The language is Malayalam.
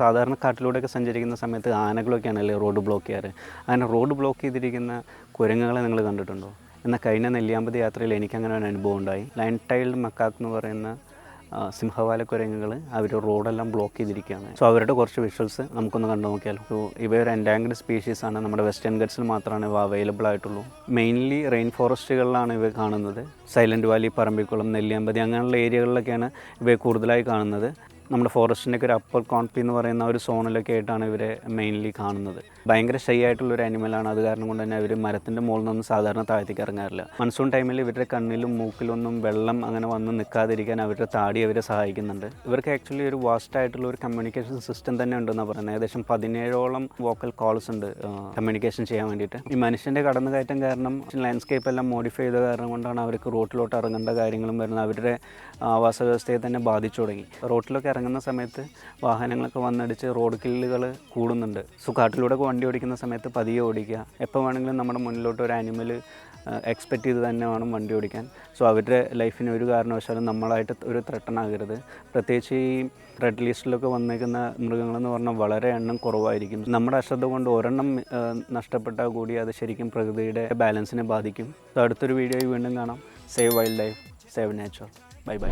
സാധാരണ കാട്ടിലൂടെയൊക്കെ സഞ്ചരിക്കുന്ന സമയത്ത് ആനകളൊക്കെയാണല്ലേ റോഡ് ബ്ലോക്ക് ചെയ്യാറ്. അങ്ങനെ റോഡ് ബ്ലോക്ക് ചെയ്തിരിക്കുന്ന കുരങ്ങുകളെ നിങ്ങൾ കണ്ടിട്ടുണ്ടോ? എന്നാൽ കഴിഞ്ഞ നെല്ലിയാമ്പതി യാത്രയിൽ എനിക്കങ്ങനെ ഒരു അനുഭവം ഉണ്ടായി. ലയൺ ടൈൽഡ് മക്കാക്ക് എന്ന് പറയുന്ന സിംഹവാല കുരങ്ങുകൾ അവർ റോഡെല്ലാം ബ്ലോക്ക് ചെയ്തിരിക്കുകയാണ്. സോ അവരുടെ കുറച്ച് വിഷ്വൽസ് നമുക്കൊന്ന് കണ്ടു നോക്കിയാലോ. സോ ഇവയൊരു എൻഡാങ്ക്ഡ് സ്പീഷീസാണ്. നമ്മുടെ വെസ്റ്റേൺ ഗട്ട്സിൽ മാത്രമാണ് ഇവ അവൈലബിൾ ആയിട്ടുള്ളൂ. മെയിൻലി റെയിൻ ഫോറസ്റ്റുകളിലാണ് ഇവ കാണുന്നത്. സൈലൻറ്റ് വാലി, പറമ്പിക്കുളം, നെല്ലിയാമ്പതി അങ്ങനെയുള്ള ഏരിയകളിലൊക്കെയാണ് ഇവയെ കൂടുതലായി കാണുന്നത്. നമ്മുടെ ഫോറസ്റ്റിൻ്റെയൊക്കെ ഒരു അപ്പർ കോൺപി എന്ന് പറയുന്ന ഒരു സോണിലൊക്കെ ആയിട്ടാണ് ഇവരെ മെയിൻലി കാണുന്നത്. ഭയങ്കര ഷൈ ആയിട്ടുള്ളൊരു ആനിമലാണ്. അത് കാരണം കൊണ്ട് തന്നെ അവർ മരത്തിൻ്റെ മുകളിൽ നിന്നും സാധാരണ താഴത്തേക്ക് ഇറങ്ങാറില്ല. മൺസൂൺ ടൈമിൽ ഇവരുടെ കണ്ണിലും മൂക്കിലൊന്നും വെള്ളം അങ്ങനെ വന്ന് നിൽക്കാതിരിക്കാൻ അവരുടെ താടി അവരെ സഹായിക്കുന്നുണ്ട്. ഇവർക്ക് ആക്ച്വലി ഒരു വാസ്റ്റ് ആയിട്ടുള്ള ഒരു കമ്മ്യൂണിക്കേഷൻ സിസ്റ്റം തന്നെ ഉണ്ടെന്നാണ് പറയുന്നത്. ഏകദേശം 17ഓളം വോക്കൽ കോൾസ് ഉണ്ട് കമ്മ്യൂണിക്കേഷൻ ചെയ്യാൻ വേണ്ടിയിട്ട്. ഈ മനുഷ്യൻ്റെ കടന്നുകയറ്റം കാരണം ലാൻഡ്സ്കേപ്പ് എല്ലാം മോഡിഫൈ ചെയ്ത കാരണം കൊണ്ടാണ് അവർക്ക് റോട്ടിലോട്ട് ഇറങ്ങേണ്ട കാര്യങ്ങളും വരുന്നത്. അവരുടെ ആവാസ വ്യവസ്ഥയെ തന്നെ ബാധിച്ചു തുടങ്ങി. റോട്ടിലൊക്കെ ഇറങ്ങുന്ന സമയത്ത് വാഹനങ്ങളൊക്കെ വന്നടിച്ച് റോഡ് കില്ലുകൾ കൂടുന്നുണ്ട്. സോ കാട്ടിലൂടെ വണ്ടി ഓടിക്കുന്ന സമയത്ത് പതിയെ ഓടിക്കുക. എപ്പോൾ വേണമെങ്കിലും നമ്മുടെ മുന്നിലോട്ട് ഒരു ആനിമൽ എക്സ്പെക്റ്റ് ചെയ്ത് തന്നെ വേണം വണ്ടി ഓടിക്കാൻ. സോ അവരുടെ ലൈഫിന് ഒരു കാരണവശാലും നമ്മളായിട്ട് ഒരു ത്രെട്ടനാകരുത്. പ്രത്യേകിച്ച് ഈ റെഡ് ലിസ്റ്റിലൊക്കെ വന്നേക്കുന്ന മൃഗങ്ങളെന്ന് പറഞ്ഞാൽ വളരെ എണ്ണം കുറവായിരിക്കും. നമ്മുടെ അശ്രദ്ധ കൊണ്ട് ഒരെണ്ണം നഷ്ടപ്പെട്ടാൽ കൂടി അത് ശരിക്കും പ്രകൃതിയുടെ ബാലൻസിനെ ബാധിക്കും. സോ അടുത്തൊരു വീഡിയോയിൽ വീണ്ടും കാണാം. Save wild life, save nature. Bye bye.